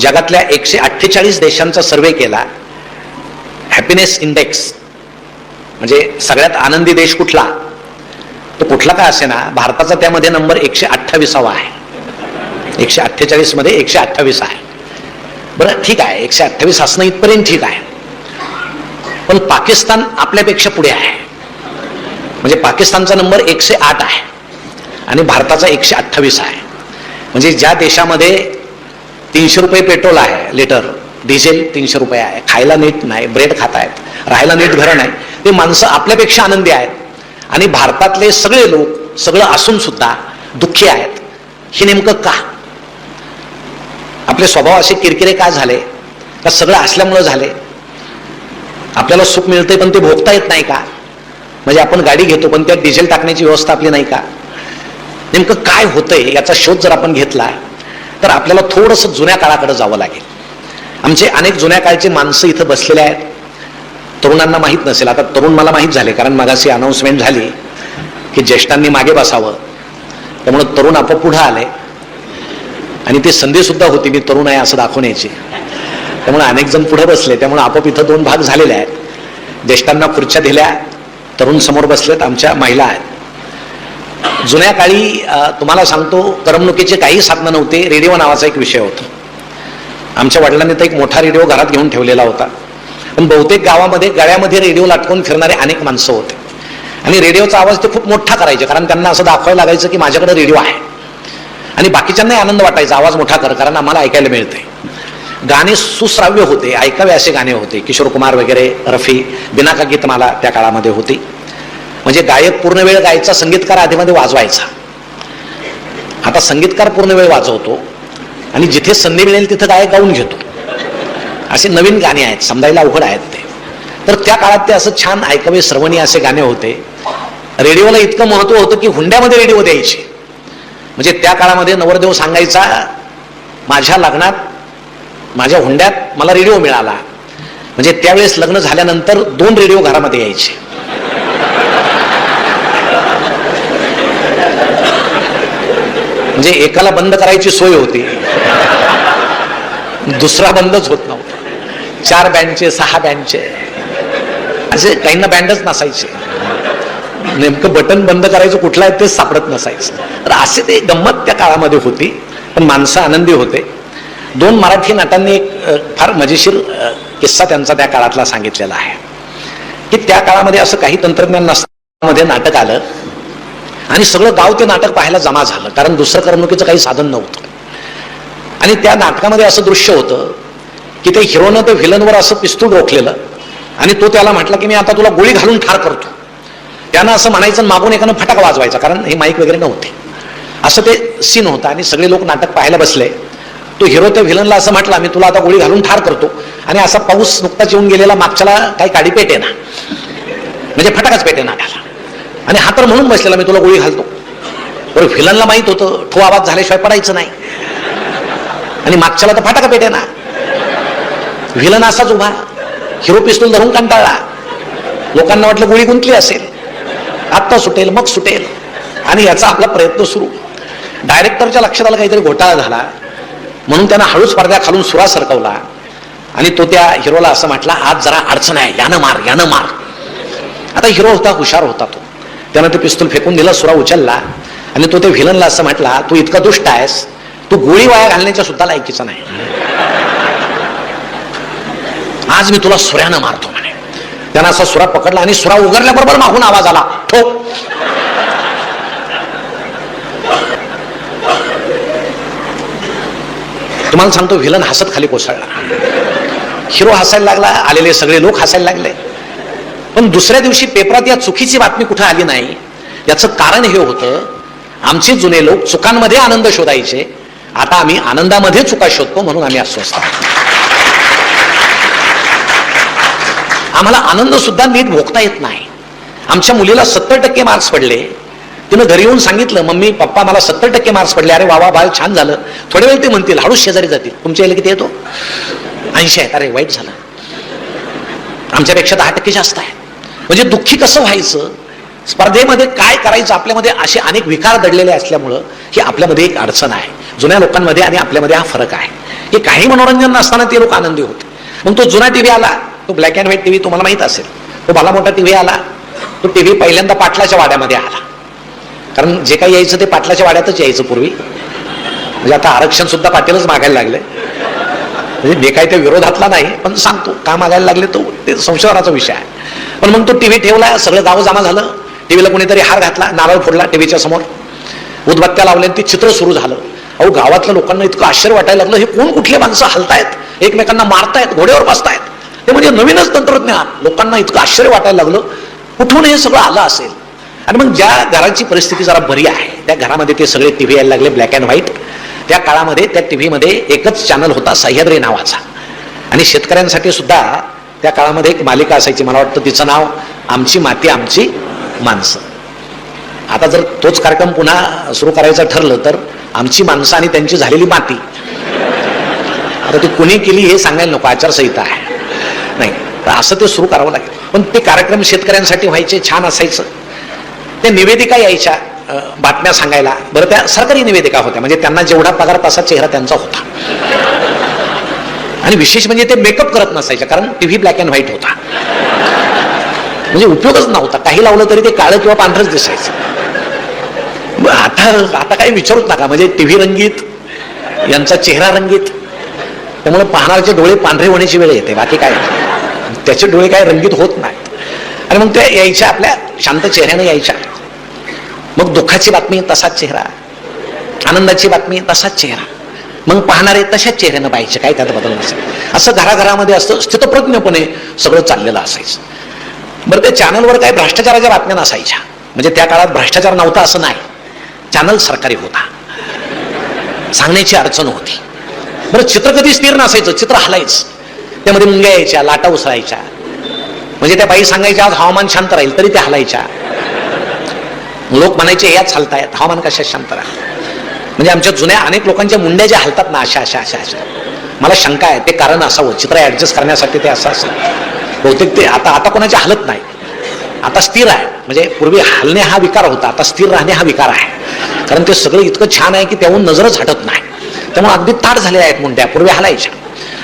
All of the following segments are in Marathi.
जगातल्या 148 देशांचा सर्वे केला. हॅपीनेस इंडेक्स म्हणजे सगळ्यात आनंदी देश कुठला, तो कुठला का असे ना, भारताचा त्यामध्ये नंबर 128वा आहे. 148 मध्ये 128 आहे. बरं ठीक आहे, 128 असणं इथपर्यंत ठीक आहे, पण पाकिस्तान आपल्यापेक्षा पुढे आहे. म्हणजे पाकिस्तानचा नंबर 108 आहे आणि भारताचा 128 आहे. म्हणजे ज्या देशामध्ये 300 रुपये पेट्रोल आहे लिटर, डिझेल 300 रुपये आहे, खायला नीट नाही, ब्रेड खात आहेत, राहायला नीट घरं नाही, ते माणसं आपल्यापेक्षा आनंदी आहेत. आणि भारतातले सगळे लोक सगळं असून सुद्धा दुःखी आहेत. हे नेमकं का? आपले स्वभाव असे किरकिरे का झाले? का सगळं असल्यामुळं झाले? आपल्याला सुख मिळतंय पण ते भोगता येत नाही का? म्हणजे आपण गाडी घेतो पण त्यात डिझेल टाकण्याची व्यवस्था आपली नाही का? नेमकं काय होतंय याचा शोध जर आपण घेतला तर आपल्याला थोडंसं जुन्या काळाकडे जावं लागेल. आमचे अनेक जुन्या काळचे माणसं इथं बसलेले आहेत. तरुणांना माहीत नसेल, आता तरुण मला माहीत झाले, कारण मगाशी अनाऊन्समेंट झाली की ज्येष्ठांनी मागे बसावं, त्यामुळे तरुण आपोआप पुढे आले आणि ते संधी सुद्धा होती मी तरुण आहे असं दाखवण्याची, त्यामुळे अनेक जण पुढे बसले. त्यामुळे आपोआप इथं 2 भाग झालेले आहेत. ज्येष्ठांना खुर्च्या दिल्या, तरुण समोर बसलेत, आमच्या महिला आहेत. जुन्या काळी तुम्हाला सांगतो, करमणुकीचे काही साधनं नव्हते. रेडिओ नावाचा एक विषय होता. आमच्या वडिलांनी तर एक मोठा रेडिओ घरात घेऊन ठेवलेला होता, पण बहुतेक गावामध्ये गळ्यामध्ये रेडिओ लाटकून फिरणारे अनेक माणसं होते आणि रेडिओचा आवाज ते खूप मोठा करायचे, कारण त्यांना असं दाखवायला लागायचं की माझ्याकडे रेडिओ आहे. आणि बाकीच्यांनाही आनंद वाटायचा, आवाज मोठा कर, कारण आम्हाला ऐकायला मिळते. गाणे सुश्राव्य होते, ऐकावे असे गाणे होते. किशोर कुमार वगैरे, रफी, बिनाका गीतमाला त्या काळामध्ये होती. म्हणजे गायक पूर्ण वेळ गायचा, संगीतकार आधीमध्ये वाजवायचा. आता संगीतकार पूर्ण वेळ वाजवतो आणि जिथे संधी मिळेल तिथं गायक गाऊन घेतो. असे नवीन गाणे आहेत, समजायला अवघड आहेत ते. तर त्या काळात ते असं छान ऐकावे श्रवणी असे गाणे होते. रेडिओला इतकं महत्व होतं की हुंड्यामध्ये रेडिओ द्यायचे. म्हणजे त्या काळामध्ये नवरदेव सांगायचा, माझ्या लग्नात माझ्या हुंड्यात मला रेडिओ मिळाला. म्हणजे त्यावेळेस लग्न झाल्यानंतर 2 रेडिओ घरामध्ये यायचे. म्हणजे एकाला बंद करायची सोय होती, दुसरा बंदच होत नव्हता. 4 बँडचे 6 बँडचे असे, काहींना बँडच नसायचे. नेमकं बटन बंद करायचं कुठलं आहे तेच सापडत नसायचं. तर असे ते गंमत त्या काळामध्ये होती, पण माणसं आनंदी होते. 2 मराठी नटांनी एक फार मजेशीर किस्सा त्यांचा त्या काळातला सांगितलेला आहे की त्या काळामध्ये असं काही तंत्रज्ञान नसताना नाटक आलं आणि सगळं गाव ते नाटक पाहायला जमा झालं, कारण दुसरं करमणुकीचं काही साधन नव्हतं. आणि त्या नाटकामध्ये असं दृश्य होतं की ते हिरोनं ते व्हिलनवर असं पिस्तूल रोखलेलं आणि तो त्याला म्हटला की मी आता तुला गोळी घालून ठार करतो. त्यानं असं म्हणायचं, मागून एकानं फटाका वाजवायचा, कारण हे माईक वगैरे नव्हते. असं ते सीन होतं आणि सगळे लोक नाटक पाहायला बसले. तो हिरो त्या व्हिलनला असं म्हटला, मी तुला आता गोळी घालून ठार करतो. आणि असा पाऊस नुकताच येऊन गेलेला, मागच्याला काही काडी पेटे ना, म्हणजे फटाकाच पेटे ना त्याला. आणि हा तर म्हणून बसलेला, मी तुला गोळी घालतो. बरं, व्हिलनला माहित होतं ठो आवाज झाल्याशिवाय पडायचं नाही, आणि मागच्याला तर फटाका पेटे ना. व्हिलन असाच उभा, हिरो पिस्तूल धरून कंटाळला. लोकांना वाटलं गोळी गुंतली असेल, आत्ता सुटेल मग सुटेल, आणि याचा आपला प्रयत्न सुरू. डायरेक्टरच्या लक्षात आलं काहीतरी घोटाळा झाला, म्हणून त्यानं हळूच पडद्या खालून सुरा सरकवला आणि तो त्या हिरोला असं म्हटला, आज जरा अडचण आहे, यानं मार यानं मार. आता हिरो होता, हुशार होता तो, त्यानं ते पिस्तूल फेकून दिला, सुरा उचलला आणि तो त्या व्हिलनला असं म्हटला, तू इतका दुष्ट आहेस, तू गोळी वाया घालण्याच्या सुद्धा लायकीचा नाही, आज मी तुला सुऱ्यानं मारतो म्हणे. त्यानं असा सुरा पकडला आणि सुरा उघडल्याबरोबर मागून आवाज आला, ठोक. तुम्हाला सांगतो, व्हिलन हसत खाली कोसळला. हिरो हसायला लागला, आलेले सगळे लोक हसायला लागले. पण दुसऱ्या दिवशी पेपरात या चुकीची बातमी कुठे आली नाही. याचं कारण हे होतं, आमचे जुने लोक चुकांमध्ये आनंद शोधायचे, आता आम्ही आनंदामध्ये चुका शोधतो, म्हणून आम्ही अस्वस्थ आहोत. आम्हाला आनंद सुद्धा नीट भोगता येत नाही. आमच्या मुलीला 70% मार्क्स पडले. तिनं घरी येऊन सांगितलं, मम्मी पप्पा मला 70% मार्क्स पडले. अरे वा बाळ, छान झालं. थोड्या वेळ ते म्हणतील, हळूच शेजारी जातील, तुमच्या याला किती येतो? 80 आहेत. अरे वाईट झालं, आमच्यापेक्षा 10% जास्त आहे. म्हणजे दुःखी कसं व्हायचं? स्पर्धेमध्ये काय करायचं आपल्यामध्ये असे अनेक विकार दडलेले असल्यामुळं ही आपल्यामध्ये एक अडचण आहे. जुन्या लोकांमध्ये आणि आपल्यामध्ये हा फरक आहे की काही मनोरंजन नसताना ते लोक आनंदी होते. मग तो जुना टीव्ही आला, तो ब्लॅक अँड व्हाईट टीव्ही तुम्हाला माहित असेल, तो भला मोठा टीव्ही आला, तो टीव्ही पहिल्यांदा पाटलाच्या वाड्यामध्ये आला. कारण जे काही यायचं ते पाटलाच्या वाड्यातच यायचं पूर्वी. म्हणजे आता आरक्षण सुद्धा पाटीलच मागायला लागले. म्हणजे मी काही त्या विरोधातला नाही, पण सांगतो का मागायला लागले तो ते संशोधनाचा विषय आहे. पण मग तो टीव्ही ठेवला, सगळं गाव जमा झालं, टीव्हीला कोणीतरी हार घातला, नारळ फोडला टीव्हीच्या समोर, उदबत्त्या लावल्या, ती चित्र सुरू झालं. अहो गावातल्या लोकांना इतकं आश्चर्य वाटायला लागलं, हे कोण कुठले माणसं हलतायत, एकमेकांना मारतायत, घोड्यावर बसतायत. ते म्हणजे नवीनच तंत्रज्ञान. लोकांना इतकं आश्चर्य वाटायला लागलं, कुठून हे सगळं आलं असेल. आणि मग ज्या घराची परिस्थिती जरा बरी आहे त्या घरामध्ये ते सगळे टीव्ही यायला लागले ब्लॅक अँड व्हाईट. त्या काळामध्ये त्या टीव्हीमध्ये एकच चॅनल होता सह्याद्री नावाचा. आणि शेतकऱ्यांसाठी सुद्धा त्या काळामध्ये एक मालिका असायची, मला वाटतं तिचं नाव आमची माती आमची माणसं. आता जर तोच कार्यक्रम पुन्हा सुरू करायचं ठरलं तर आमची माणसं आणि त्यांची झालेली माती. आता ती कुणी केली हे सांगायला नको, आचारसंहिता आहे नाही, असं ते सुरू करावं लागेल. पण ते कार्यक्रम शेतकऱ्यांसाठी व्हायचे, छान असायचं. त्या निवेदिका यायच्या बातम्या सांगायला. बरं त्या सरकारी निवेदिका होत्या, म्हणजे त्यांना जेवढा पगार तसा चेहरा त्यांचा होता. आणि विशेष म्हणजे ते मेकअप करत नसायच्या, कारण टीव्ही ब्लॅक अँड व्हाईट होता, म्हणजे उपयोगच नव्हता. काही लावलं तरी ते काळं किंवा पांढरच दिसायचं. आता काही विचारूच नका, म्हणजे टीव्ही रंगीत, यांचा चेहरा रंगीत, त्यामुळे पाहणाऱ्याचे डोळे पांढरे होण्याची वेळ येते, बाकी काय. त्याचे डोळे काय रंगीत होत नाहीत. आणि मग त्या यायच्या आपल्या शांत चेहऱ्याने यायच्या. मग दुःखाची बातमी तसाच चेहरा, आनंदाची बातमी तसाच चेहरा, मग पाहणारे तशाच चेहऱ्यानं पाहायचे, काय त्यात बदल नसेल. असं घराघरामध्ये असतं, स्थितप्रज्ञपणे सगळं चाललेलं असायचं. बरं त्या चॅनलवर काही भ्रष्टाचाराच्या बातम्या नसायच्या, म्हणजे त्या काळात भ्रष्टाचार नव्हता असं नाही, चॅनल सरकारी होता, सांगण्याची अडचण होती. बरं चित्र कधी स्थिर नसायचं, चित्र हलायचं, त्यामध्ये मुंग्या यायच्या, लाटा उसळायच्या. म्हणजे त्या बाई सांगायच्या आज हवामान शांत राहील, तरी त्या हलायच्या. लोक म्हणायचे याच हलतायत, हवामान कशा शांत राहील. म्हणजे आमच्या जुन्या अनेक लोकांच्या मुंड्या ज्या हलतात ना अशा अशा अशा अशा, मला शंका आहे ते कारण असावं, चित्र ऍडजस्ट करण्यासाठी ते असं असेल बहुतेक. ते आता कोणाच्या हलत नाही, आता स्थिर आहे. म्हणजे पूर्वी हलणे हा विकार होता, आता स्थिर राहणे हा विकार आहे. कारण ते सगळं इतकं छान आहे की त्याहून नजरच हटत नाही, त्यामुळे अगदी ताट झालेल्या आहेत मुंड्या, पूर्वी हलायच्या.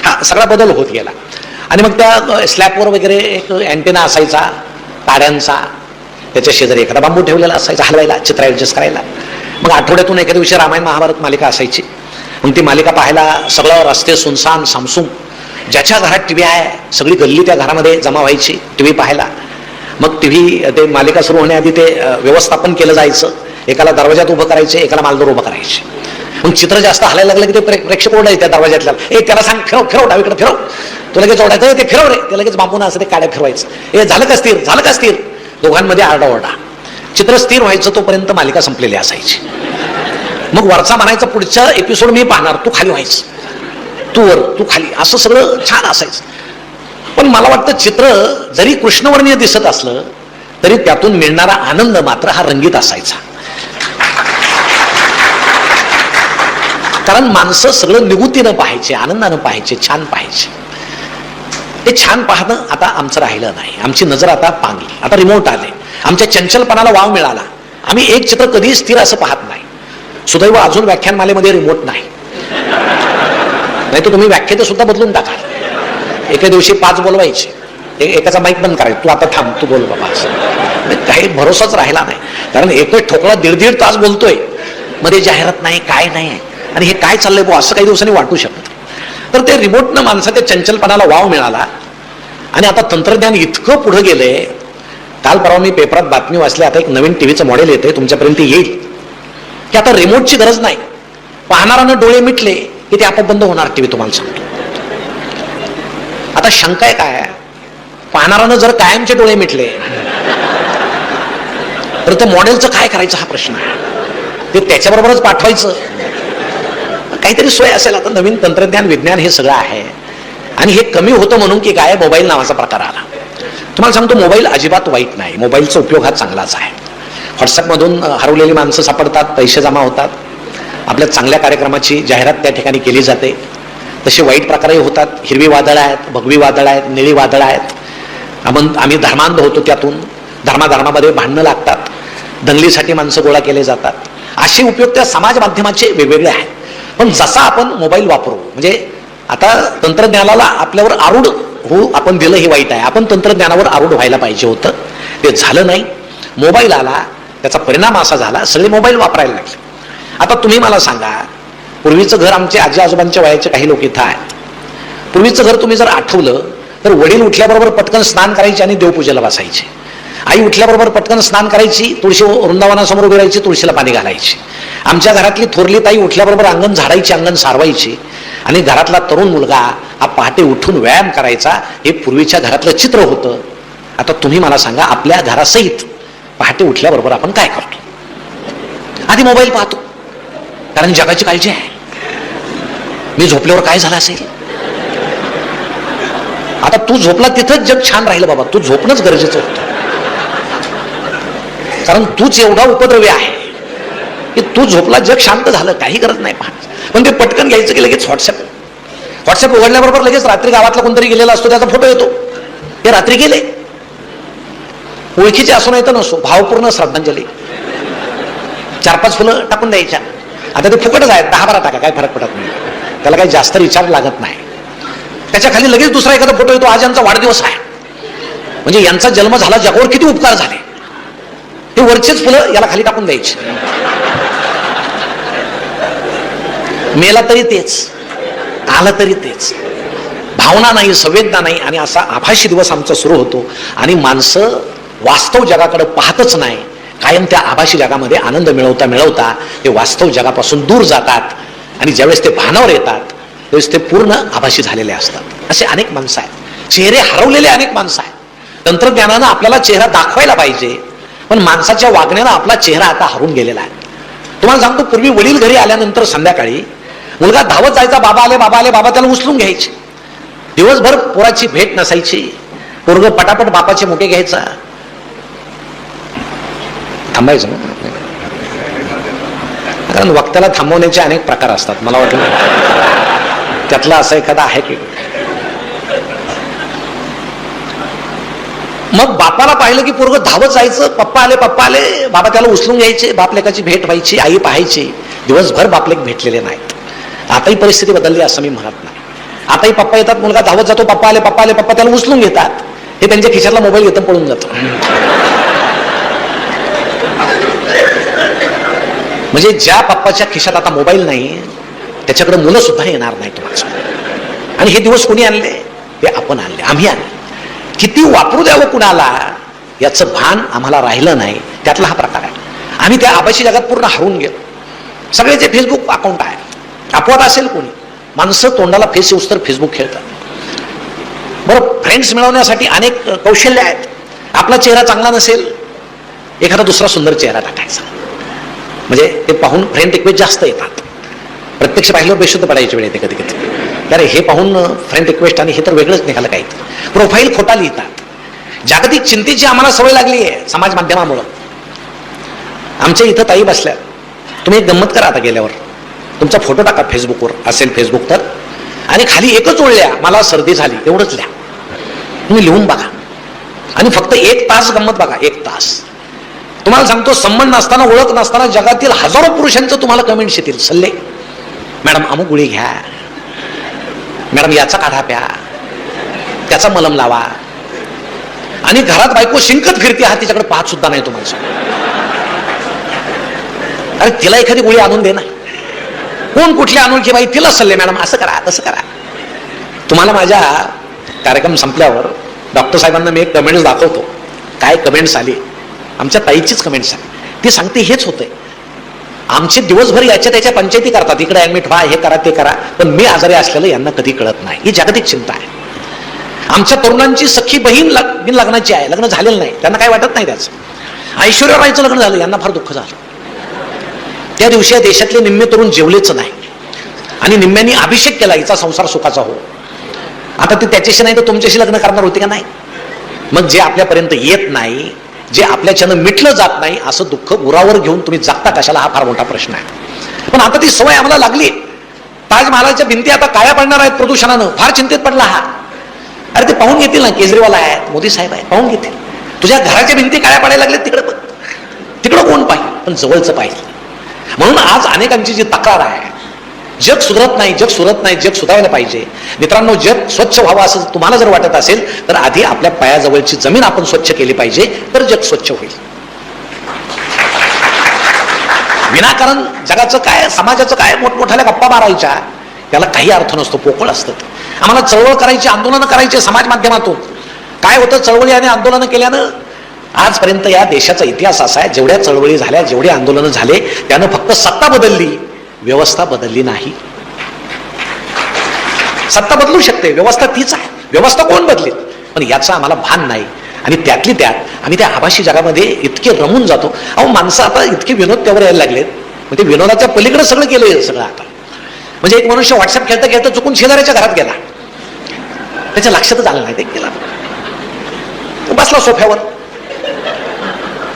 हा सगळा बदल होत गेला. आणि मग त्या स्लॅबवर वगैरे एक अँटेना असायचा ताऱ्यांचा, त्याच्या शेजारी एखादा बांबू ठेवलेला असायचा हलवायला, चित्र ऍडजस्ट करायला. मग आठवड्यातून एखाद्या दिवशी रामायण महाभारत मालिका असायची. मग ती मालिका पाहायला सगळं रस्ते सुनसान सामसूम, ज्याच्या घरात टीव्ही आहे सगळी गल्ली त्या घरामध्ये जमा व्हायची टीव्ही पाहायला. मग टीव्ही ते मालिका सुरू होण्याआधी ते व्यवस्थापन केलं जायचं, एकाला दरवाजात उभं करायचे, एकाला मालदोर उभं करायचे. मग चित्र जास्त हलायला लागलं की ते प्रेक्षक ओढायचे त्या दरवाजातल्या, त्याला सांग फिरव फिरव डावीकडे फिरव, तो लगेच ओढायचं ते फिरव रे, ते लगेच बांबून असं ते काड्या फिरवायचं, झालं का स्थिर, झालं का स्थिर. दोघांमध्ये आरडाओरडा. चित्र स्थिर व्हायचं तोपर्यंत मालिका संपलेली असायची. मग वरचा म्हणायचा पुढचा एपिसोड मी पाहणार, तू खाली व्हायचं, तू वर तू खाली, असं सगळं छान असायचं. पण मला वाटतं चित्र जरी कृष्णवर्णीय दिसत असलं तरी त्यातून मिळणारा आनंद मात्र हा रंगीत असायचा. कारण माणसं सगळं निगुतीनं पाहायचे, आनंदानं पाहायचे, छान पाहायचे. ते छान पाहणं आता आमचं राहिलं नाही, आमची नजर आता पांगली. आता रिमोट आले, आमच्या चंचलपणाला वाव मिळाला. आम्ही एक चित्र कधीही स्थिर असं पाहत नाही. सुदैव अजून व्याख्यानमालेमध्ये रिमोट नाही, नाही तर तुम्ही व्याख्याते सुद्धा बदलून टाकाल. एका दिवशी 5 बोलवायचे, एकाचा माईक बंद करायचं, तू आता थांब, तू बोल बाबा. काही भरोसाच राहिला नाही. कारण एकच ठोकळा 1.5 तास बोलतोय, मध्ये जाहिरात नाही, काय नाही, आणि हे काय चाललंय बो असं काही दिवसांनी वाटू शकतं. तर ते रिमोटनं माणसाच्या चंचलपणाला वाव मिळाला. आणि आता तंत्रज्ञान इतकं पुढे गेलंय. काल परवा मी पेपरात बातमी वाचली, आता एक नवीन टीव्हीचं मॉडेल येते, तुमच्यापर्यंत येईल, की आता रिमोटची गरज नाही, पाहणारानं डोळे मिटले की ते आपोआप बंद होणार टीव्ही. तुम्हाला सांगतो, आता शंका आहे काय, पाहणारानं जर कायमचे डोळे मिटले तर त्या मॉडेलचं काय करायचं हा प्रश्न आहे. ते त्याच्याबरोबरच पाठवायचं, काहीतरी सोय असेल. आता नवीन तंत्रज्ञान विज्ञान हे सगळं आहे. आणि हे कमी होतं म्हणून की काय, मोबाईल नावाचा प्रकार आला. तुम्हाला सांगतो मोबाईल अजिबात वाईट नाही, मोबाईलचा उपयोग हा चांगलाच आहे. व्हॉट्सअपमधून हरवलेली माणसं सापडतात, पैसे जमा होतात, आपल्या चांगल्या कार्यक्रमाची जाहिरात त्या ठिकाणी केली जाते. तसे वाईट प्रकारही होतात. हिरवी वादळ आहेत, भगवी वादळ आहेत, निळी वादळ आहेत. आम्ही धर्मांध होतो त्यातून. धर्माधर्मामध्ये भांडणं लागतात, दंगलीसाठी माणसं गोळा केले जातात. असे उपयोग त्या समाज माध्यमाचे वेगवेगळे आहेत. पण जसा आपण मोबाईल वापरू, म्हणजे आता तंत्रज्ञानाला आपल्यावर आरूढ हो आपण दिलं हे वाईट आहे. आपण तंत्रज्ञानावर आरूढ व्हायला पाहिजे होतं, ते झालं नाही. मोबाईल आला, त्याचा परिणाम असा झाला सगळे मोबाईल वापरायला लागले. आता तुम्ही मला सांगा, पूर्वीचं घर, आमचे आजी आजोबांच्या वयाचे काही लोक इथं आहेत, पूर्वीचं घर तुम्ही जर आठवलं तर वडील उठल्याबरोबर पटकन स्नान करायचे आणि देवपूजेला बसायचे. आई उठल्याबरोबर पटकन स्नान करायची, तुळशी वृंदावनासमोर उभी राहायची, तुळशीला पाणी घालायची. आमच्या घरातली थोरली ताई उठल्याबरोबर अंगण झाडायची, अंगण सारवायची. आणि घरातला तरुण मुलगा हा पहाटे उठून व्यायाम करायचा. हे पूर्वीच्या घरातलं चित्र होतं. आता तुम्ही मला सांगा, आपल्या घरासहित पहाटे उठल्याबरोबर आपण काय करतो? आधी मोबाईल पाहतो, कारण जगाची काळजी आहे. मी झोपल्यावर काय झालं असेल? आता तू झोपला तिथंच जग छान राहिलं बाबा. तू झोपणंच गरजेचं होतं, कारण तूच एवढा उपद्रवी आहे की तू झोपला जग शांत झालं, काही गरज नाही पाहत. पण ते पटकन घ्यायचं की लगेच व्हॉट्सअप उघडल्याबरोबर लगेच रात्री गावातला कोणतरी गेलेला असतो, त्याचा फोटो येतो. हे रात्री गेले, ओळखीचे असो नाही तर नसो, भावपूर्ण श्रद्धांजली, 4-5 फुलं टाकून द्यायच्या. आता ते फुकटच आहेत, 10-12 टाका, काय फरक पडत नाही. त्याला काही जास्त रिचार्ज लागत नाही. त्याच्या खाली लगेच दुसरा एखादा फोटो येतो, आज यांचा वाढदिवस आहे, म्हणजे यांचा जन्म झाला, जगावर किती उपकार झाले. हे वरचेच फुलं याला खाली टाकून द्यायचे. मेला तरी तेच, आला तरी तेच. भावना नाही, संवेदना नाही. आणि असा आभासी दिवस आमचा सुरू होतो. आणि माणसं वास्तव जगाकडे पाहतच नाही, कायम त्या आभासी जगामध्ये आनंद मिळवता मिळवता ते वास्तव जगापासून दूर जातात. आणि ज्यावेळेस ते भानावर येतात त्यावेळेस ते पूर्ण आभासी झालेले असतात. असे अनेक माणसं आहेत, चेहरे हरवलेले अनेक माणसं आहेत. तंत्रज्ञानानं आपल्याला चेहरा दाखवायला पाहिजे, पण माणसाच्या वागण्यानं आपला चेहरा आता हरून गेलेला आहे. तुम्हाला सांगतो, पूर्वी वडील घरी आल्यानंतर संध्याकाळी मुलगा धावत जायचा, बाबा आले बाबा आले, बाबा त्याला उचलून घ्यायचे. दिवसभर पोराची भेट नसायची. पोरग पटापट बापाचे मोठे घ्यायचा. थांबायचं ना, कारण वक्त्याला थांबवण्याचे अनेक प्रकार असतात. मला वाटलं त्यातला असं एखादा आहे की. मग बापाला पाहिलं की पोरग धावत जायचं, पप्पा आले पप्पा आले, बाबा त्याला उचलून घ्यायचे. बापलेकाची भेट व्हायची, आई पाहायची. दिवसभर बापलेक भेटलेले नाहीत. आताही परिस्थिती बदलली असं मी म्हणत नाही. आताही पप्पा येतात, मुलगा धावत जातो, पप्पा आले पप्पा आले, पप्पा त्याला उचलून घेतात. हे त्यांच्या खिशातला मोबाईल घेऊन पळून जातो. म्हणजे ज्या पप्पाच्या खिशात आता मोबाईल नाही, त्याच्याकडे मुलं सुद्धा येणार नाही तुम्हाला. आणि हे दिवस कोणी आणले? ते आपण आणले, आम्ही आणले. किती वापरू द्यावं कुणाला याचं भान आम्हाला राहिलं नाही. त्यातला हा प्रकार आहे. आम्ही त्या आभासी जगात पूर्ण हरून गेलो. सगळे जे फेसबुक अकाउंट आहे, अपवाद असेल कोणी, माणसं तोंडाला फेस येऊस तर फेसबुक खेळतात. बरं, फ्रेंड्स मिळवण्यासाठी अनेक कौशल्य आहेत. आपला चेहरा चांगला नसेल, एखादा दुसरा सुंदर चेहरा टाकायचा, म्हणजे ते पाहून फ्रेंड रिक्वेस्ट जास्त येतात. प्रत्यक्ष पाहिल्यावर बेशुद्ध पडायची वेळ येते कधी कधी. अरे हे पाहून फ्रेंड रिक्वेस्ट आणि हे तर वेगळंच निघालं काही. प्रोफाईल खोटा लिहितात. जागतिक चिंतेची आम्हाला सवय लागली आहे समाज माध्यमामुळं. आमच्या इथं ताई बसल्या, तुम्ही एक गंमत करा, आता गेल्यावर तुमचा फोटो टाका फेसबुकवर, असेल फेसबुक तर, आणि खाली एकच ओळल्या, मला सर्दी झाली, एवढंच लिहा. तुम्ही लिहून बघा आणि फक्त 1 तास गंमत बघा. 1 तास तुम्हाला सांगतो, संबंध नसताना, ओळख नसताना जगातील हजारो पुरुषांचं तुम्हाला कमेंट्स येतील. सल्ले, मॅडम अमुक गोळी घ्या, मॅडम याचा काढा प्या, त्याचा मलम लावा. आणि घरात बायको शिंकत फिरते, हा तिच्याकडे पाहत सुद्धा नाही तुम्हाला. अरे तिला एखादी गोळी आणून दे ना. कोण कुठली आणून की बाई, तिला सल्ले, मॅडम असं करा तसं करा. तुम्हाला माझ्या कार्यक्रम संपल्यावर डॉक्टर साहेबांना मी एक कमेंट्स दाखवतो. काय कमेंट्स आली, आमच्या ताईचीच कमेंट्स आली. ती सांगते हेच होतंय, आमचे दिवसभर याच्या त्याच्या पंचायती करतात, इकडे ऍडमिट व्हा, हे करा ते करा, पण मी आजारी असलेलं यांना कधी कळत नाही. ही जागतिक चिंता आहे. आमच्या तरुणांची सख्खी बहीण लग्नाची आहे, लग्न झालेलं नाही, त्यांना काय वाटत नाही त्याचं. ऐश्वर्या रायचं लग्न झालं, यांना फार दुःख झालं. त्या दिवशी या देशातले निम्मे तरुण जेवलेच नाही आणि निम्म्यांनी अभिषेक केला, हिचा संसार सुखाचा हो. आता ते त्याच्याशी नाही तर तुमच्याशी लग्न करणार होते का नाही? मग जे आपल्यापर्यंत येत नाही, जे आपल्याच्यानं मिटलं जात नाही, असं दुःख उरावर घेऊन तुम्ही जगता कशाला, हा फार मोठा प्रश्न आहे. पण आता ती सवय आम्हाला लागली. ताजमहालाच्या भिंती आता काळ्या पडणार आहेत प्रदूषणानं, फार चिंतेत पडला हा. अरे ते पाहून घेतील ना, केजरीवाल आहेत, मोदी साहेब आहेत, पाहून घेतील. तुझ्या घराच्या भिंती काळ्या पडायला लागल्या तिकडे बघ, तिकडं कोण पाहिजे, पण जवळचं पाहिजे. म्हणून आज अनेकांची जी तक्रार आहे, जग सुधरत नाही, जग सुधरत नाही, जग सुधारायला पाहिजे. मित्रांनो, जग स्वच्छ व्हावं असं तुम्हाला जर वाटत असेल तर आधी आपल्या पायाजवळची जमीन आपण स्वच्छ केली पाहिजे, तर जग स्वच्छ होईल. विनाकारण जगाचं काय, समाजाचं काय मोठमोठ्याला गप्पा मारायच्या, त्याला काही अर्थ नसतो, पोकळ असतं. आम्हाला चळवळ करायची, आंदोलनं करायची समाज माध्यमातून. काय होतं, चळवळी आणि आंदोलनं केल्यानं आजपर्यंत या देशाचा इतिहास असा आहे, जेवढ्या चळवळी झाल्या, जेवढे आंदोलनं झाले, त्यानं फक्त सत्ता बदलली, व्यवस्था बदलली नाही. सत्ता बदलू शकते, व्यवस्था तीच आहे, व्यवस्था कोण बदलेल, पण याचं आम्हाला भान नाही. आणि त्यातली त्यात आम्ही त्या आभासी जगामध्ये इतके रमून जातो. अहो, माणसं आता इतके विनोद त्यावर यायला लागलेत, म्हणजे विनोदाच्या पलीकडे सगळं केलंय सगळं आता. म्हणजे एक मनुष्य व्हॉट्सअप खेळता खेळता चुकून शेजाऱ्याच्या घरात गेला, त्याच्या लक्षातच आलं नाही, ते गेला बसला सोफ्यावर.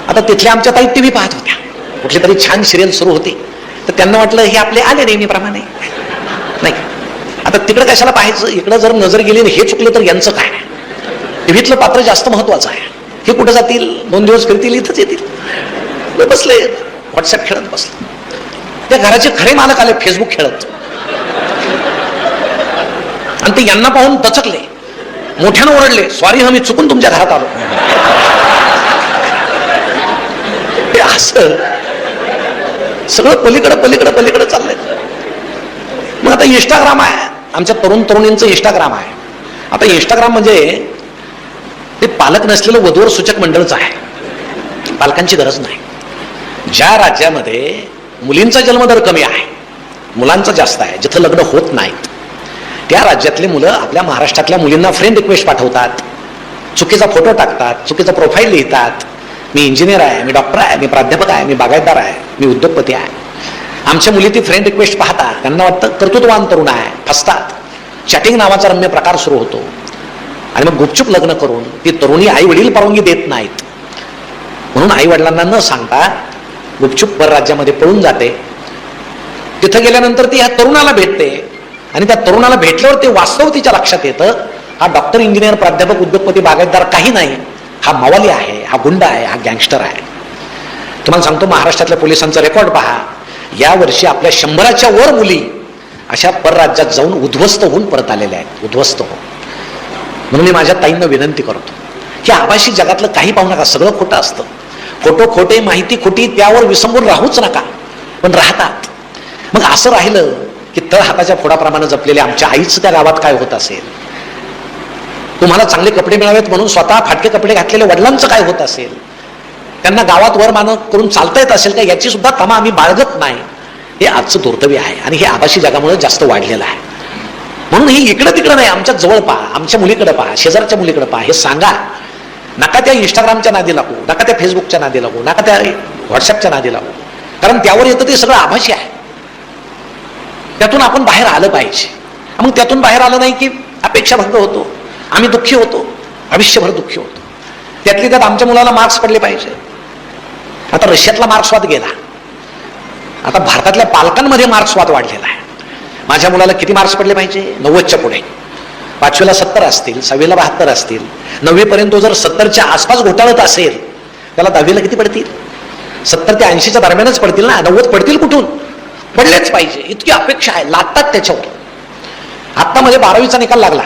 आता तिथल्या आमच्या ताई टीव्ही पाहत होत्या, कुठली तरी छान सिरियल सुरू होती, तर त्यांना वाटलं हे आपले आले नेहमीप्रमाणे. नाही, आता तिकडे कशाला पाहायचं, इकडं जर नजर गेली हे चुकलं तर यांचं काय. टीव्हीतलं पात्र जास्त महत्वाचं आहे. हे कुठं जातील, 2 दिवस फिरतील, इथंच येतील. बसले व्हॉट्सअप खेळत बसले. त्या घराचे खरे मालक आले फेसबुक खेळत, आणि ते यांना पाहून दचकले, मोठ्यानं ओरडले, सॉरी मी चुकून तुमच्या घरात आलो. असं सगळं पलीकडे पलीकडे पलीकडे चाललंय. मग आता इंस्टाग्राम आहे, आमच्या तरुण तरुणींचं इंस्टाग्राम आहे. आता इंस्टाग्राम म्हणजे ते पालक नसलेलं वधूवर सूचक मंडळच आहे, पालकांची गरज नाही. ज्या राज्यामध्ये मुलींचा जन्मदर कमी आहे, मुलांचा जास्त आहे, जिथं लग्न होत नाहीत, त्या राज्यातले मुलं आपल्या महाराष्ट्रातल्या मुलींना फ्रेंड रिक्वेस्ट पाठवतात, चुकीचा फोटो टाकतात, चुकीचा प्रोफाईल लिहितात. मी इंजिनियर आहे, मी डॉक्टर आहे, मी प्राध्यापक आहे, मी बागायतदार आहे, मी उद्योगपती आहे. आमच्या मुली ती फ्रेंड रिक्वेस्ट पाहतात, त्यांना वाटतं कर्तृत्ववान तरुण आहे, फसतात. चॅटिंग नावाचा रम्य प्रकार सुरू होतो, आणि मग गुपचूप लग्न करून ती तरुणी आई वडील परवानगी देत नाहीत म्हणून आई वडिलांना न सांगता गुपचूप परराज्यामध्ये पळून जाते. तिथं गेल्यानंतर ती ह्या तरुणाला भेटते, आणि त्या तरुणाला भेटल्यावर ते वास्तव तिच्या लक्षात येतं, हा डॉक्टर, इंजिनियर, प्राध्यापक, उद्योगपती, बागायतदार काही नाही, हा मावाली आहे, हा गुंडा आहे, हा गँगस्टर आहे. तुम्हाला सांगतो, महाराष्ट्रातल्या पोलिसांचा रेकॉर्ड पहा, यावर्षी आपल्या 100च्या वर मुली अशा परराज्यात जाऊन उद्ध्वस्त होऊन परत आलेल्या आहेत, उद्ध्वस्त हो. म्हणून मी माझ्या ताईंना विनंती करतो की आभासी जगातलं काही पाहू नका, सगळं खोटं असतं. खोटे माहिती खोटी, त्यावर विसंबून राहूच नका, पण राहतात. मग असं राहिलं की तळ हाताच्या फोडाप्रमाणे जपलेले आमच्या आईचं त्या गावात काय होत असेल, तुम्हाला चांगले कपडे मिळावेत म्हणून स्वतः फाटके कपडे घातलेले वडिलांचं काय होत असेल, त्यांना गावात वर मान करून चालता येत असेल का, याची सुद्धा तमा आम्ही बाळगत नाही. हे आजचं दुर्दैवी आहे, आणि हे आभासी जगामुळे जास्त वाढलेलं आहे. म्हणून हे इकडं तिकडं नाही, आमच्या जवळ पहा, आमच्या मुलीकडे पहा, शेजारच्या मुलीकडे पहा, हे सांगा. नका त्या इंस्टाग्रामच्या नादी लागू, नका त्या फेसबुकच्या नादी लागू, नका त्या व्हॉट्सअपच्या नादी लागू, कारण त्यावर येतं ते सगळं आभासी आहे. त्यातून आपण बाहेर आलं पाहिजे. मग त्यातून बाहेर आलं नाही की अपेक्षा भंग होतो, आम्ही दुःखी होतो, आयुष्यभर दुःखी होतो. त्यातली त्यात आमच्या मुलाला मार्क्स पडले पाहिजे. आता रशियातला मार्क्सवाद गेला, आता भारतातल्या पालकांमध्ये मार्क्सवाद वाढलेला आहे. माझ्या मुलाला किती मार्क्स पडले पाहिजे, 90च्या पुढे. 5वीला 70 असतील, 6वीला 72 असतील, 9वी पर्यंत जर 70च्या आसपास घोटाळत असेल, त्याला 10वीला किती पडतील, 70 ते 80च्या दरम्यानच पडतील ना, 90 पडतील कुठून, पडलेच पाहिजे, इतकी अपेक्षा आहे, लागतात त्याच्यावर. आत्ता मध्ये 12वीचा निकाल लागला,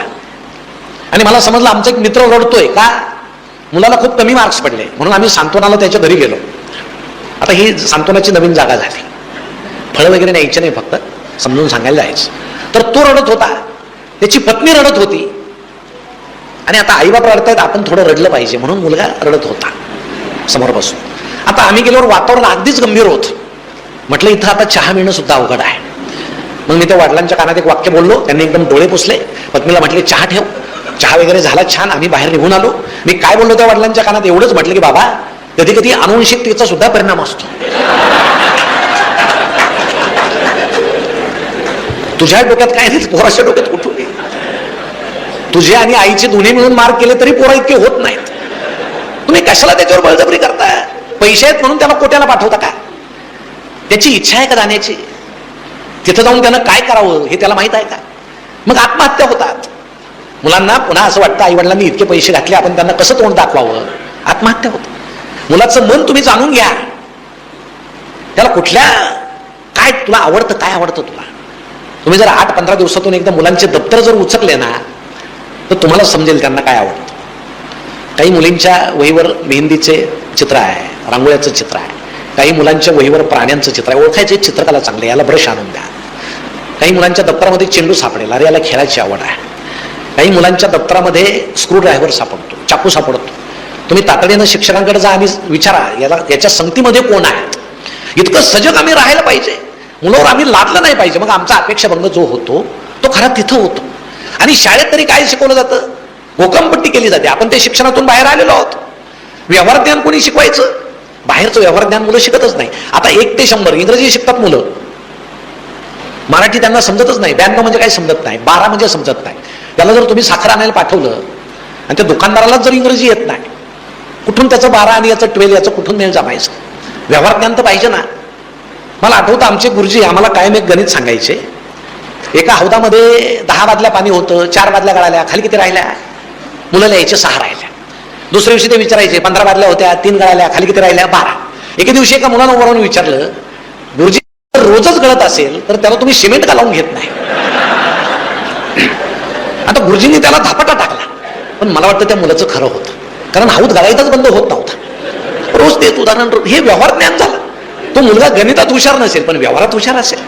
आणि मला समजलं आमचा एक मित्र रडतोय का, मुलाला खूप कमी मार्क्स पडले, म्हणून आम्ही सांत्वनाला त्याच्या घरी गेलो. आता ही सांत्वनाची नवीन जागा झाली, फळं वगैरे न्यायचे नाही, फक्त समजून सांगायला जायचं. तर तो रडत होता, त्याची पत्नी रडत होती, आणि आता आईबाप रडतायत, आपण थोडं रडलं पाहिजे म्हणून मुलगा रडत होता समोर बसून. आता आम्ही गेल्यावर वातावरण अगदीच गंभीर होत. म्हटलं इथं आता चहा मिळणं सुद्धा अवघड आहे. मग मी त्या वडिलांच्या कानात एक वाक्य बोललो, त्यांनी एकदम डोळे पुसले, पत्नीला म्हटले चहा ठेव. चहा वगैरे झाला छान, आम्ही बाहेर निघून आलो. मी काय बोललो त्या वडिलांच्या कानात, एवढंच म्हटलं की बाबा, कधी कधी अनुवंशिकतेचा सुद्धा परिणाम असतो. तुझ्या डोक्यात काय नाही, पोराच्या डोक्यात कुठून. तुझे आणि आईचे दोन्ही मिळून मार्क केले तरी पोरा इतके होत नाहीत. तुम्ही कशाला त्याच्यावर बळजबरी करताय? पैसे आहेत म्हणून त्याला कोट्याला पाठवता का? त्याची इच्छा आहे का जाण्याची? तिथं जाऊन त्यानं काय करावं हे त्याला माहित आहे का? मग आत्महत्या होतात. मुलांना पुन्हा असं वाटतं आई वडिलांनी इतके पैसे घातले, आपण त्यांना कसं तोंड दाखवावं. आत्महत्या होते. मुलाचं मन तुम्ही जाणून घ्या, त्याला कुठल्या काय तुला आवडतं, काय आवडतं तुला. तुम्ही जर 8-15 दिवसातून एकदा मुलांचे दप्तर जर उचकले ना तर तुम्हाला समजेल त्यांना काय आवडतं. काही मुलींच्या वहीवर मेहंदीचे चित्र आहे, रांगोळ्याचं चित्र आहे. काही मुलांच्या वहीवर प्राण्यांचं चित्र आहे. ओळखायचे चित्रकला चांगली, याला ब्रश आणून द्या. काही मुलांच्या दप्तरामध्ये चेंडू सापडेल, अरे याला खेळायची आवड आहे. काही मुलांच्या दप्तरामध्ये स्क्रू ड्रायव्हर सापडतो, चाकू सापडतो. तुम्ही तातडीनं शिक्षकांकडे जा आणि विचारा याच्या संगतीमध्ये कोण आहे. इतकं सजग आम्ही राहायला पाहिजे, मुलावर आम्ही लादलं नाही पाहिजे. मग आमचा अपेक्षाभंग जो होतो तो खरा तिथं होतो. आणि शाळेत तरी काय शिकवलं जातं, घोकमपट्टी केली जाते. आपण ते शिक्षणातून बाहेर आलेलो आहोत. व्यवहार ज्ञान कोणी शिकवायचं, बाहेरचं व्यवहार ज्ञान मुलं शिकतच नाही. आता 1 ते 100 इंग्रजी शिकतात मुलं, मराठी त्यांना समजतच नाही. 92 म्हणजे काही समजत नाही, 12 म्हणजे समजत नाही. त्याला जर तुम्ही साखर आणायला पाठवलं आणि त्या दुकानदाराला जर इंग्रजी येत नाही, कुठून त्याचं 12 आणि याचं 12 याचं कुठून मेळ जमायचं. व्यवहार ज्ञान तर पाहिजे ना. मला आठवतं आमचे गुरुजी आम्हाला कायम एक गणित सांगायचे. एका हौदामध्ये 10 बादल्या पाणी होतं, 4 बादल्या गळाल्या, खाली किती राहिल्या, मुलं लिहायचे 6 राहिल्या. दुसऱ्या दिवशी ते विचारायचे 15 बादल्या होत्या, 3 गळाल्या, खाली किती राहिल्या, 12. एके दिवशी एका मुलानं उभारून विचारलं, गुरुजी रोजच गळत असेल तर त्याला तुम्ही सिमेंट का लावून घेत नाही. आता गुरुजींनी त्याला धापाटा टाकला, पण मला वाटतं त्या मुलाचं खरं होतं, कारण हौद गळायचाच बंद होत नव्हता. रोज तेच उदाहरण, हे व्यवहार ज्ञान झालं. तो मुलगा गणितात हुशार नसेल पण व्यवहारात हुशार असेल.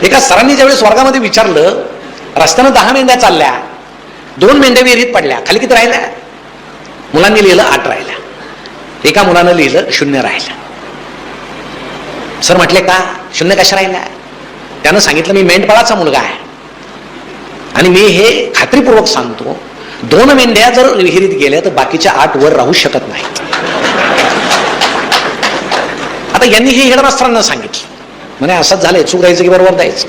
एका सरांनी ज्यावेळेस वर्गामध्ये विचारलं, रस्त्यानं 10 मेंढ्या चालल्या, 2 मेंढ्या विहिरीत पडल्या, खाली किती राहिल्या. मुलांनी लिहिलं 8 राहिल्या. एका मुलानं लिहिलं 0 राहिल्या. सर म्हटले का 0 कशा राहिल्या. त्यानं सांगितलं मी मेंढपाळाचा मुलगा आहे आणि मी हे खात्रीपूर्वक सांगतो, 2 मेंढ्या जर विहिरीत गेल्या तर बाकीच्या 8 वर राहू शकत नाहीत. आता यांनी हे हेडमास्टरांना सांगितलं. म्हणे असंच झालंय, चूक द्यायचं की बरोबर द्यायचं.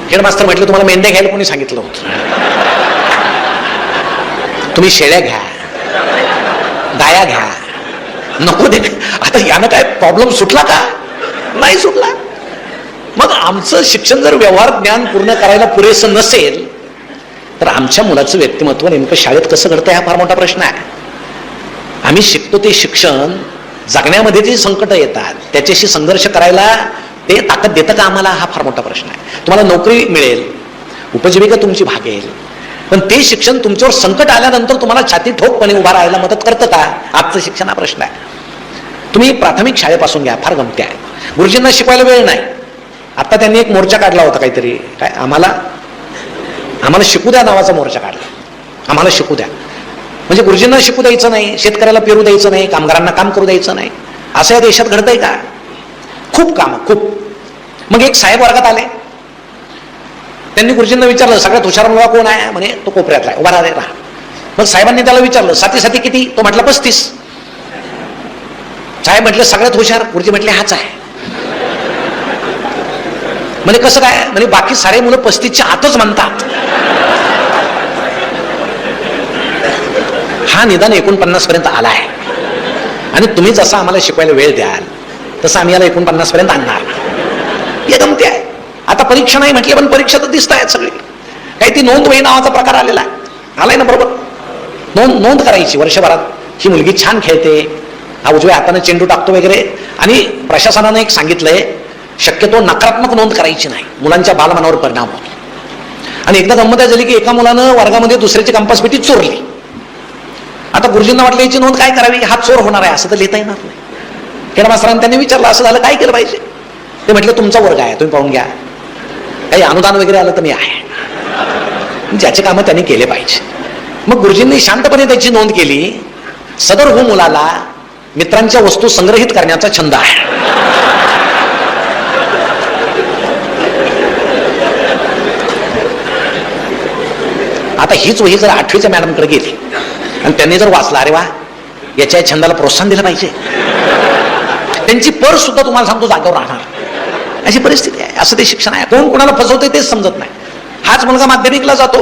हेडमास्टर म्हटलं तुम्हाला मेंढ्या घ्यायला कोणी सांगितलं होतं, तुम्ही शेळ्या घ्या, गाया घ्या, नको दे. आता यानं काय प्रॉब्लेम सुटला का, नाही सुटला. मग आमचं शिक्षण जर व्यवहार ज्ञान पूर्ण करायला पुरेसं नसेल तर आमच्या मुलाचं व्यक्तिमत्व नेमकं शाळेत कसं घडतं हा फार मोठा प्रश्न आहे. आम्ही शिकतो ते शिक्षण जगण्यामध्ये जे संकट येतात त्याच्याशी संघर्ष करायला ते ताकद देतं का आम्हाला, हा फार मोठा प्रश्न आहे. तुम्हाला नोकरी मिळेल, उपजीविका तुमची भागेल, पण ते शिक्षण तुमच्यावर संकट आल्यानंतर तुम्हाला छाती ठोकपणे उभा राहायला मदत करतं का, आजचं शिक्षण हा प्रश्न आहे. तुम्ही प्राथमिक शाळेपासून घ्या, फार गमती आहे. गुरुजींना शिकवायला वेळ नाही. आता त्यांनी एक मोर्चा काढला होता काहीतरी, काय आम्हाला शिकू द्या नावाचा मोर्चा काढला. आम्हाला शिकू द्या म्हणजे गुरुजींना शिकू द्यायचं नाही, शेतकऱ्याला पेरू द्यायचं नाही, कामगारांना काम करू द्यायचं नाही. असं या देशात घडतंय का. खूप काम, खूप. मग एक साहेब वर्गात आले, त्यांनी गुरुजींना विचारलं सगळ्यात हुशार मुलगा कोण आहे. म्हणे तो कोपऱ्यातला आहे, उभा राहा. मग साहेबांनी त्याला विचारलं 7 किती, तो म्हटला 35. साहेब म्हटलं सगळ्यात हुशार, गुरुजी म्हटले हाच आहे. म्हणजे कसं काय, म्हणजे बाकी सारे मुलं 35च्या आतच म्हणतात. हा निदान 49 पर्यंत आला आहे आणि तुम्ही जसं आम्हाला शिकवायला वेळ द्याल तसं आम्ही याला 49 पर्यंत आणणार. हे गमती आहे. आता परीक्षा नाही म्हटली पण परीक्षा तर दिसत आहेत सगळी. काही ती नोंद वही नावाचा प्रकार आलेला आहे, आलाय ना बरोबर. नोंद करायची वर्षभरात, ही मुलगी छान खेळते, हा उजव्या हाताने चेंडू टाकतो वगैरे. आणि प्रशासनाने एक सांगितलंय शक्यतो नकारात्मक नोंद करायची नाही, मुलांच्या बालमनावर परिणाम होतो. आणि एकदा गंमत झाली की एका मुलानं वर्गामध्ये दुसऱ्याची कंपास पेटी चोरली. आता गुरुजींना वाटलं याची नोंद काय करावी, हा चोर होणार आहे असं तर लिहिता येणार नाही. हेडमास्टरांनी त्यांनी विचारलं असं झालं काय केलं पाहिजे. ते म्हटलं तुमचा वर्ग आहे, तुम्ही पाहून घ्या, काही अनुदान वगैरे आलं तर मी आहे. ज्याचे कामं त्यांनी केले पाहिजे. मग गुरुजींनी शांतपणे त्याची नोंद केली. सदर हो मुलाला मित्रांच्या वस्तू संग्रहित करण्याचा छंद आहे. आता हीच वही जर 8वीच्या मॅडमकडे गेली आणि त्यांनी जर वाचला, अरे वा याच्या छंदाला प्रोत्साहन दिलं पाहिजे, त्यांची पर्स सुद्धा तुम्हाला सांगतो जागेवर राहणार, अशी परिस्थिती आहे. असं ते शिक्षण आहे. कोण कोणाला फसवते तेच समजत नाही. हाच मुलगा माध्यमिकला जातो,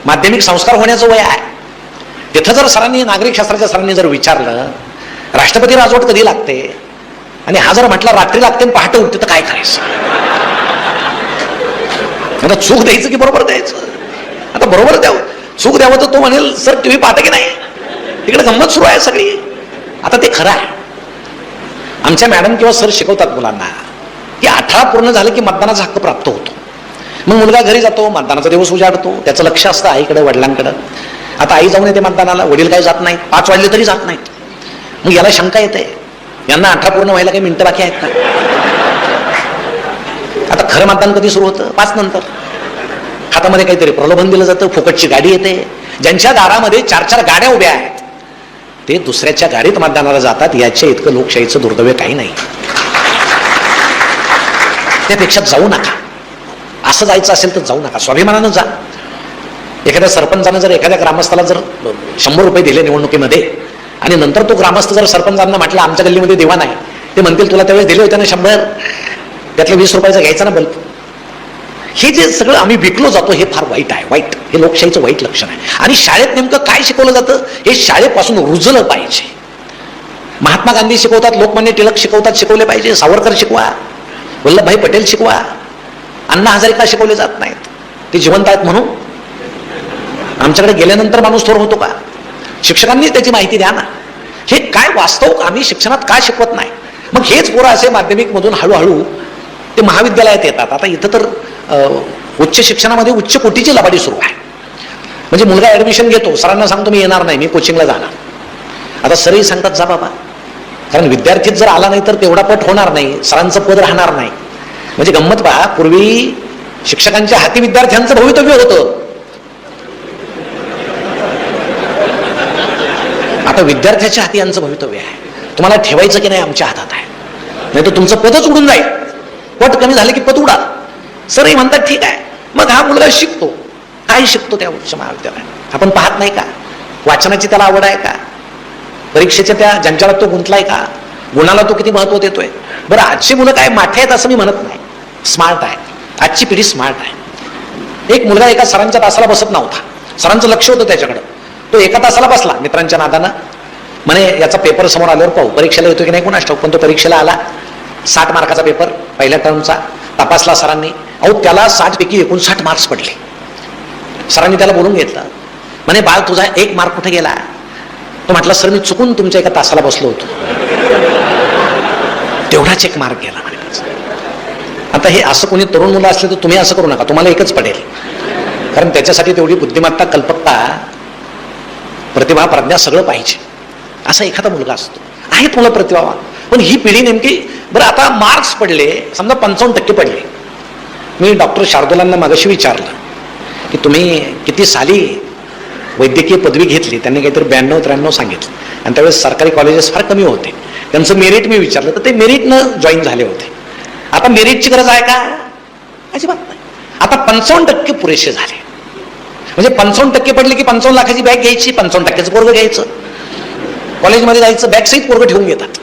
माध्यमिक संस्कार होण्याचं वय आहे. तिथं जर सरांनी, नागरिक शास्त्राच्या सरांनी जर विचारलं राष्ट्रपती राजवट कधी लागते आणि हा जर म्हटला रात्री लागते आणि पहाटे उठते तर काय करायचं. आता चूक द्यायचं की बरोबर द्यायचं. आता बरोबर द्यावं, चूक द्यावं तर तो म्हणेल सर टीव्ही पाहता की नाही, इकडे गंमत सुरू आहे सगळी. आता ते खरं आहे, आमच्या मॅडम किंवा सर शिकवतात मुलांना की 18 पूर्ण झालं की मतदानाचा हक्क प्राप्त होतो. मग मुलगा घरी जातो, मतदानाचा दिवस उजाडतो, त्याचं लक्ष असतं आईकडे वडिलांकडे. आता आई जाऊन येते मतदानाला, वडील काही जात नाहीत, 5 वाजले तरी जात नाहीत. मग याला शंका येते, यांना 18 पूर्ण व्हायला काही मिनिटं बाकी आहेत का? आता खरं मतदान कधी सुरू होतं? 5 नंतर. हातामध्ये काहीतरी प्रलोभन दिलं जातं, फुकटची गाडी येते. ज्यांच्या दारामध्ये 4-4 गाड्या उभ्या आहेत ते दुसऱ्याच्या गाडीत मतदानाला जातात. याच्या इतकं लोकशाहीचं दुर्दैव काही नाही. त्यापेक्षा जाऊ नका. असं जायचं असेल तर जाऊ नका, स्वाभिमानानं जा. एखाद्या सरपंचानं जर एखाद्या ग्रामस्थाला जर 100 रुपये दिले निवडणुकीमध्ये आणि नंतर तो ग्रामस्थ जर सरपंचांना म्हटलं आमच्या गल्लीमध्ये दिवा नाही, ते म्हणतील तुला त्यावेळेस दिले होते ना 100, त्यातलं 20 रुपयाचा घ्यायचा ना बल्ब. हे जे सगळं आम्ही विकलो जातो हे फार वाईट आहे. वाईट, हे लोकशाहीचं वाईट लक्षण आहे. आणि शाळेत नेमकं काय शिकवलं जातं हे शाळेपासून रुजलं पाहिजे. महात्मा गांधी शिकवतात, लोकमान्य टिळक शिकवतात, शिकवले पाहिजे. सावरकर शिकवा, वल्लभभाई पटेल शिकवा. अण्णा हजारे का शिकवले जात नाहीत? ते जिवंत आहेत म्हणून. आमच्याकडे गेल्यानंतर माणूस थोर होतो का? शिक्षकांनी त्याची माहिती द्या ना. हे काय वास्तव आम्ही शिक्षणात का शिकवत नाही? मग हेच पोरं असे माध्यमिक मधून हळूहळू ते महाविद्यालयात येतात. आता इथं तर उच्च शिक्षणामध्ये उच्च कोटीची लबाडी सुरू आहे. म्हणजे मुलगा ऍडमिशन घेतो, सरांना सांगतो मी येणार नाही, मी कोचिंगला जाणार. आता सरही सांगतात जा बाबा, कारण विद्यार्थीच जर आला नाही तर तेवढा पट होणार नाही, सरांचं पद राहणार नाही. म्हणजे गंमत पहा, पूर्वी शिक्षकांच्या हाती विद्यार्थ्यांचं भवितव्य होतं, आता विद्यार्थ्याच्या हाती यांचं भवितव्य आहे. तुम्हाला ठेवायचं की नाही आमच्या हातात आहे, नाही तर तुमचं पदच उडून जाईल. पट कमी झाले की पद उडा. सरही म्हणतात ठीक आहे. मग हा मुलगा शिकतो, काय शिकतो त्या उच्च महाविद्यालयात? आपण पाहत नाही का? वाचनाची त्याला आवड आहे का? परीक्षेच्या त्या ज्यांच्याला तो गुंतलाय का? गुणाला तो किती महत्व देतोय? बरं, आजची मुलं काय माठे आहेत असं मी म्हणत नाही, स्मार्ट आहे. आजची पिढी स्मार्ट आहे. एक मुलगा एका सरांच्या तासाला बसत नव्हता, सरांचं लक्ष होतं त्याच्याकडं. तो एका तासाला बसला मित्रांच्या नादानं, म्हणे याचा पेपर समोर आल्यावर पाहू, परीक्षेला येतो की नाही कोणास ठाऊक. पण तो परीक्षेला आला, 60 मार्काचा पेपर पहिल्या टर्मचा तपासला सरांनी. अहो त्याला 60 पैकी 59 मार्क्स पडले. सरांनी त्याला बोलून घेतलं, म्हणे बाळ तुझा 1 मार्क कुठे गेला? तो म्हटला सर मी चुकून तुमच्या एका तासाला बसलो होतो, तेवढाच 1 मार्क गेला म्हणे. आता हे असं कोणी तरुण मुलं असले तर तुम्ही असं करू नका, तुम्हाला एकच पडेल. कारण त्याच्यासाठी तेवढी बुद्धिमत्ता, कल्पकता, प्रतिभा, प्रज्ञा सगळं पाहिजे. असा एखादा मुलगा असतो. आहेत मुलं प्रतिभावान, पण ही पिढी नेमकी. बरं, आता मार्क्स पडले, समजा 55% पडले. मी डॉक्टर शार्दुलांना मागाशी विचारलं की तुम्ही किती साली वैद्यकीय पदवी घेतली? त्यांनी काहीतरी 92-93 सांगितलं. आणि त्यावेळेस सरकारी कॉलेजेस फार कमी होते. त्यांचं मेरिट मी विचारलं तर ते मेरिटनं जॉईन झाले होते. आता मेरिटची गरज आहे का? अजिबात नाही. आता 55% पुरेसे झाले. म्हणजे 55% पडले की 55 लाखाची बॅग घ्यायची, 55%चं पोरगं घ्यायचं, कॉलेजमध्ये जायचं, बॅग सहित पोरगं ठेवून घेतात.